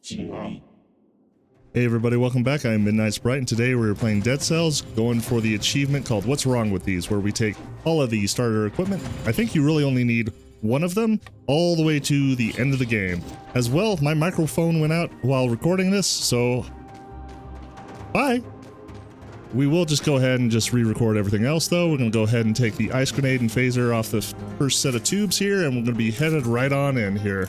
Hey everybody, welcome back. I'm Midnight Sprite, and today we're playing Dead Cells, going for the achievement called What's Wrong With These, where we take all of the starter equipment. I think you really only need one of them all the way to the end of the game. As well, my microphone went out while recording this, so bye. We will just go ahead and just re-record everything else though. We're going to go ahead and take the ice grenade and phaser off the first set of tubes here, and we're going to be headed right on in here.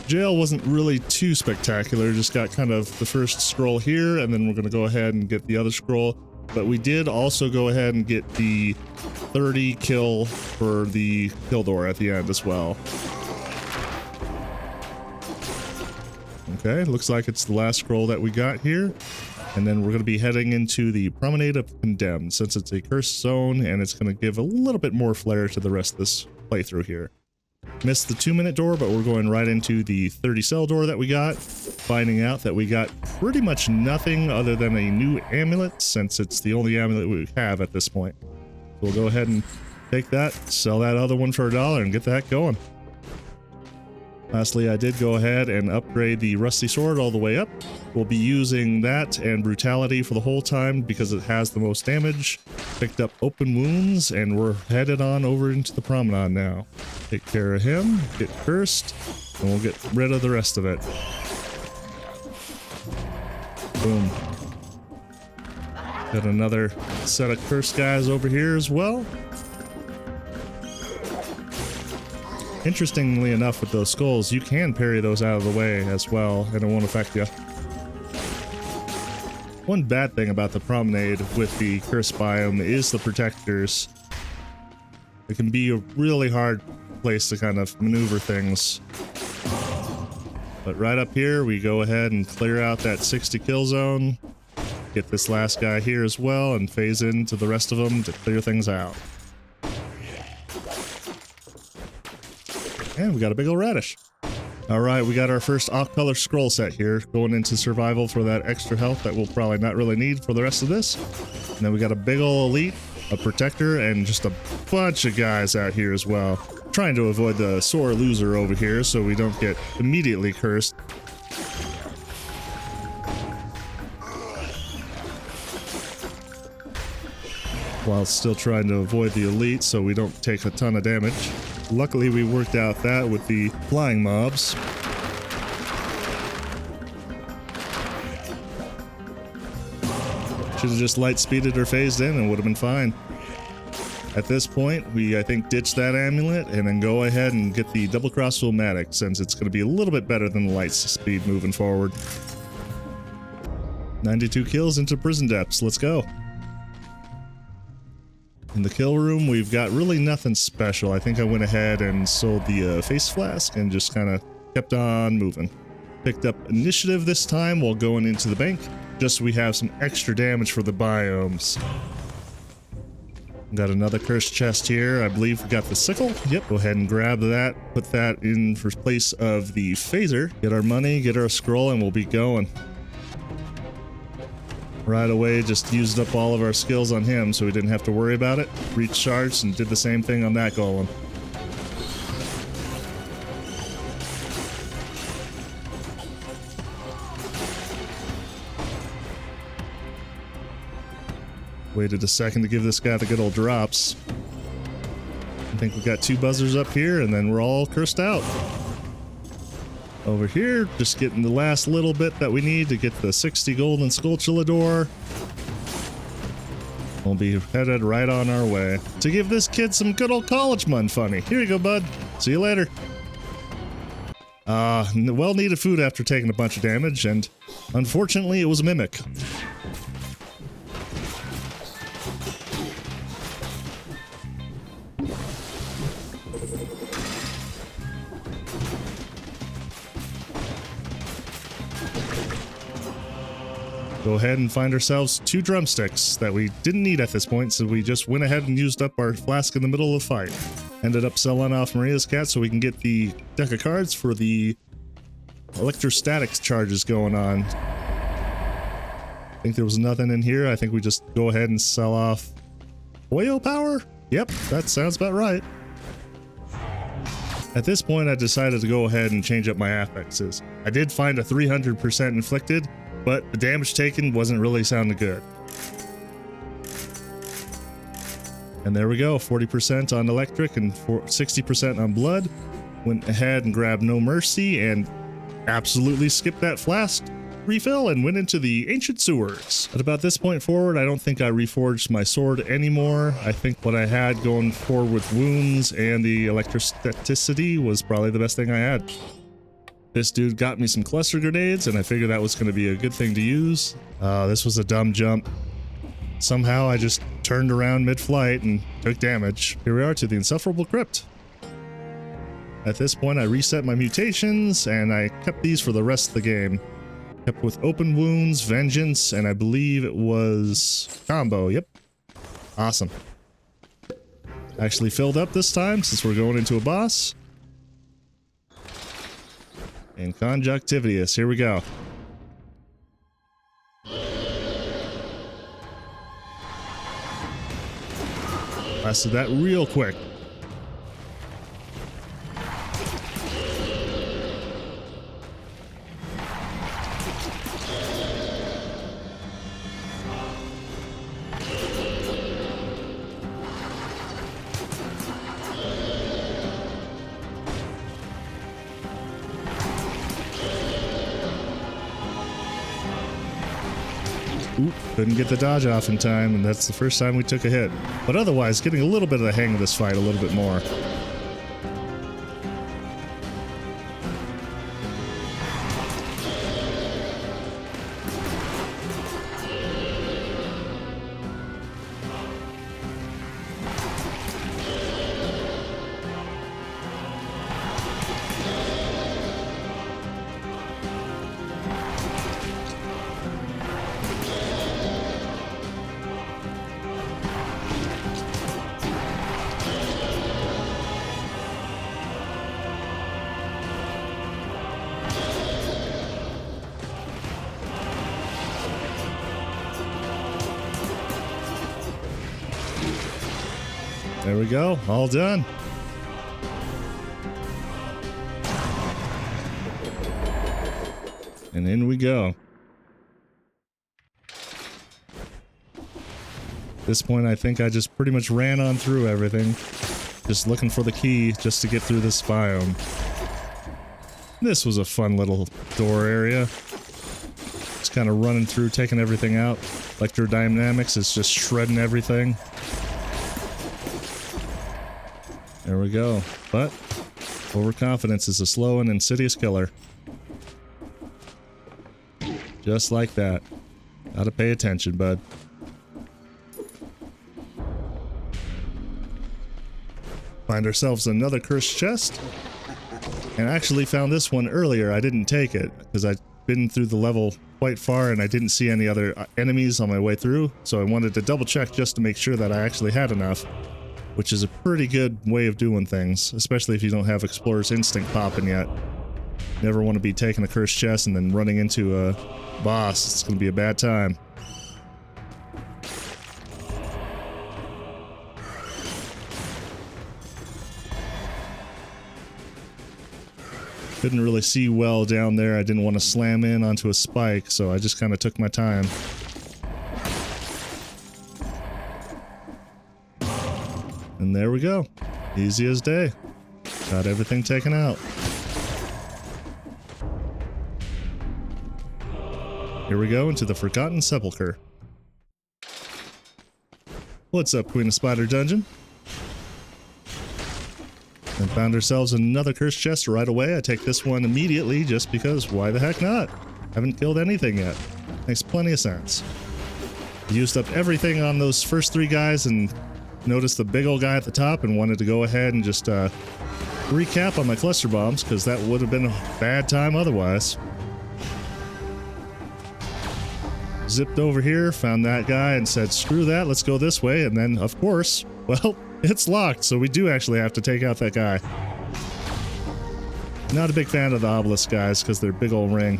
Jail wasn't really too spectacular, just got kind of the first scroll here, and then we're going to go ahead and get the other scroll. But we did also go ahead and get the 30 kill for the kill door at the end as well. Okay, looks like it's the last scroll that we got here. And then we're going to be heading into the Promenade of Condemned, since it's a cursed zone, and it's going to give a little bit more flair to the rest of this playthrough here. Missed the 2-minute door, but we're going right into the 30 cell door that we got, finding out that we got pretty much nothing other than a new amulet, since it's the only amulet we have at this point. So we'll go ahead and take that, sell that other one for $1, and get that going. Lastly, I did go ahead and upgrade the rusty sword all the way up. We'll be using that and brutality for the whole time because it has the most damage. Picked up open wounds, and we're headed on over into the Promenade now. Take care of him, get cursed, and we'll get rid of the rest of it. Boom. Got another set of cursed guys over here as well. Interestingly enough, with those skulls, you can parry those out of the way as well, and it won't affect you. One bad thing about the Promenade with the cursed biome is the protectors. It can be a really hard place to kind of maneuver things. But right up here, we go ahead and clear out that 60 kill zone. Get this last guy here as well, and phase into the rest of them to clear things out. And we got a big old radish. Alright, we got our first off-color scroll set here, going into survival for that extra health that we'll probably not really need for the rest of this. And then we got a big old elite, a protector, and just a bunch of guys out here as well. Trying to avoid the sore loser over here so we don't get immediately cursed. While still trying to avoid the elite so we don't take a ton of damage. Luckily, we worked out that with the flying mobs. Should have just light speeded or phased in and would have been fine. At this point, we, I think, ditch that amulet and then go ahead and get the double cross somatic, since it's going to be a little bit better than the light speed moving forward. 92 kills into prison depths. Let's go. In the kill room, we've got really nothing special. I think I went ahead and sold the face flask and just kind of kept on moving. Picked up initiative this time while going into the bank, just so we have some extra damage for the biomes. Got another cursed chest here. I believe we got the sickle. Yep, go ahead and grab that, put that in for place of the phaser. Get our money, get our scroll, and we'll be going. Right away, just used up all of our skills on him, so we didn't have to worry about it. Recharged and did the same thing on that golem. Waited a second to give this guy the good old drops. I think we got 2 buzzers up here, and then we're all cursed out. Over here, just getting the last little bit that we need to get the 60 golden sculptulador. We'll be headed right on our way to give this kid some good old college mun funny. Here you go, bud. See you later. Well needed food after taking a bunch of damage, and unfortunately it was a mimic. Go ahead and find ourselves 2 drumsticks that we didn't need at this point, so we just went ahead and used up our flask in the middle of the fight. Ended up selling off Maria's cat so we can get the deck of cards for the electrostatic charges going on. I think there was nothing in here. I think we just go ahead and sell off oil power? Yep, that sounds about right. At this point, I decided to go ahead and change up my affixes. I did find a 300% inflicted, but the damage taken wasn't really sounding good. And there we go, 40% on electric and 60% on blood. Went ahead and grabbed No Mercy and absolutely skipped that flask refill and went into the ancient sewers. At about this point forward, I don't think I reforged my sword anymore. I think what I had going forward with wounds and the electrostaticity was probably the best thing I had. This dude got me some cluster grenades, and I figured that was going to be a good thing to use. This was a dumb jump. Somehow I just turned around mid-flight and took damage. Here we are to the insufferable crypt. At this point, I reset my mutations, and I kept these for the rest of the game. Kept with open wounds, vengeance, and I believe it was combo. Yep. Awesome. Actually filled up this time since we're going into a boss. And Conjunctivius. Here we go. Blasted that real quick. Oop, couldn't get the dodge off in time, and that's the first time we took a hit. But otherwise, getting a little bit of the hang of this fight a little bit more. There we go, all done. And in we go. At this point, I think I just pretty much ran on through everything. Just looking for the key just to get through this biome. This was a fun little door area. Just kind of running through, taking everything out. Electrodynamics is just shredding everything. There we go. But overconfidence is a slow and insidious killer. Just like that. Gotta pay attention, bud. Find ourselves another cursed chest. And I actually found this one earlier. I didn't take it because I'd been through the level quite far and I didn't see any other enemies on my way through. So I wanted to double check just to make sure that I actually had enough. Which is a pretty good way of doing things, especially if you don't have Explorer's Instinct popping yet. Never want to be taking a cursed chest and then running into a boss. It's going to be a bad time. Couldn't really see well down there. I didn't want to slam in onto a spike, so I just kind of took my time. And there we go. Easy as day. Got everything taken out. Here we go into the Forgotten Sepulcher. What's up, Queen of Spider Dungeon? And found ourselves another cursed chest right away. I take this one immediately just because why the heck not? Haven't killed anything yet. Makes plenty of sense. Used up everything on those first three guys and noticed the big old guy at the top and wanted to go ahead and just recap on my cluster bombs because that would have been a bad time otherwise. Zipped over here, found that guy and said screw that, let's go this way, and then of course, well, it's locked, so we do actually have to take out that guy. Not a big fan of the obelisk guys because they're big old ring.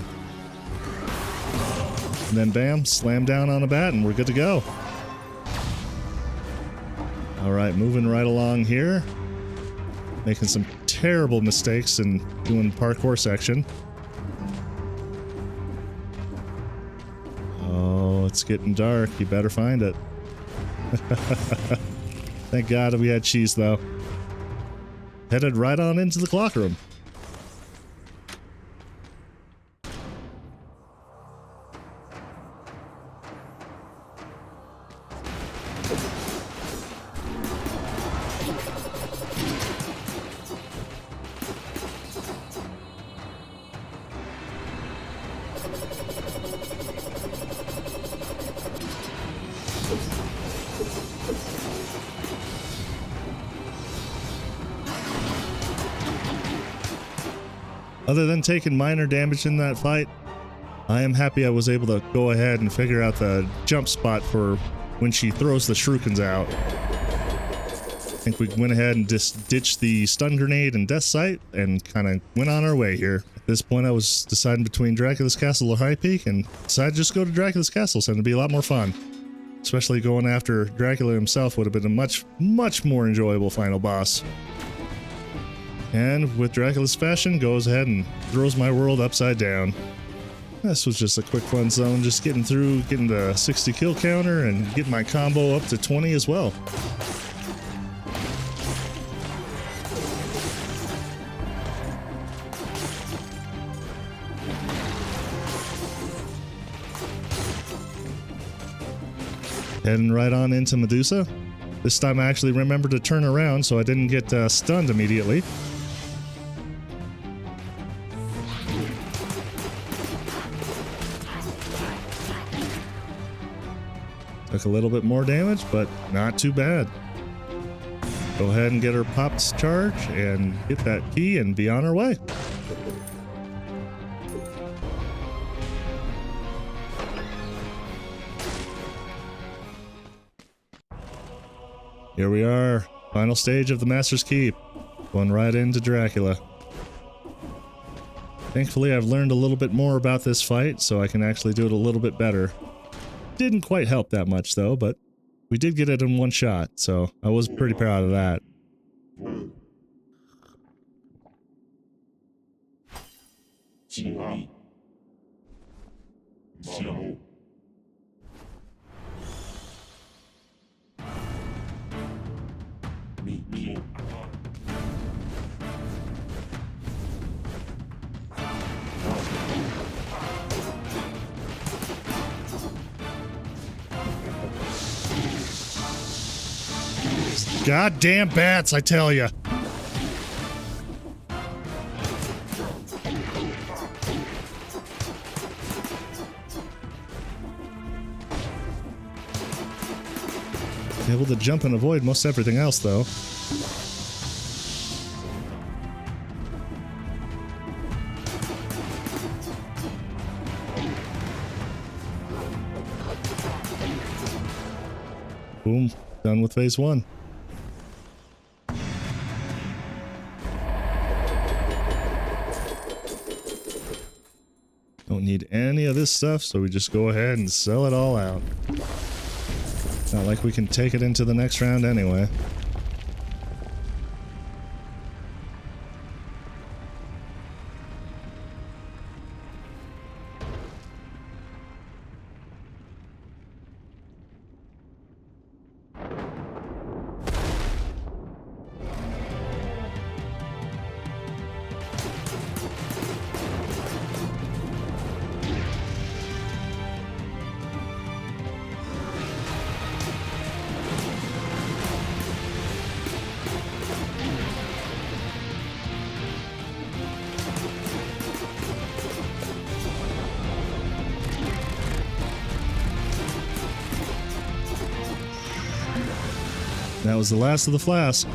And then bam, slam down on a bat and we're good to go. Alright, moving right along here. Making some terrible mistakes in doing parkour section. Oh, it's getting dark. You better find it. Thank God we had cheese, though. Headed right on into the clock room. Other than taking minor damage in that fight, I am happy I was able to go ahead and figure out the jump spot for when she throws the shurikens out. I think we went ahead and just ditched the stun grenade and death sight and kind of went on our way here. At this point, I was deciding between Dracula's Castle or High Peak, and decided to just go to Dracula's Castle, so it'd be a lot more fun. Especially going after Dracula himself would have been a much, much more enjoyable final boss. And with Dracula's fashion, goes ahead and throws my world upside down. This was just a quick fun zone, just getting through, getting the 60 kill counter, and getting my combo up to 20 as well. Heading right on into Medusa. This time I actually remembered to turn around so I didn't get stunned immediately. Took a little bit more damage, but not too bad. Go ahead and get her popped charge and get that key and be on our way. Here we are, final stage of the Master's Keep, going right into Dracula. Thankfully, I've learned a little bit more about this fight, so I can actually do it a little bit better. Didn't quite help that much though, but we did get it in one shot, so I was pretty proud of that. Goddamn bats, I tell ya. Able to jump and avoid most everything else, though. Boom. Done with phase one. Don't need any of this stuff, so we just go ahead and sell it all out. Not like we can take it into the next round anyway. That was the last of the flask.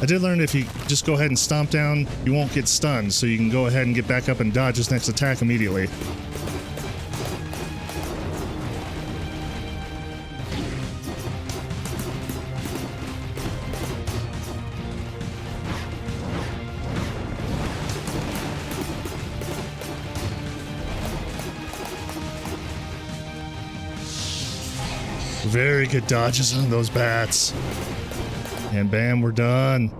I did learn if you just go ahead and stomp down, you won't get stunned, so you can go ahead and get back up and dodge his next attack immediately. Very good dodges on those bats. And bam, we're done.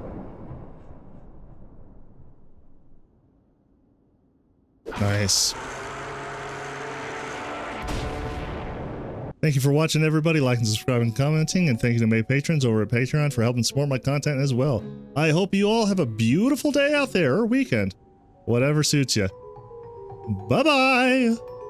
Nice. Thank you for watching, everybody. Liking, subscribing, commenting, and thank you to my patrons over at Patreon for helping support my content as well. I hope you all have a beautiful day out there, or weekend. Whatever suits you. Bye-bye!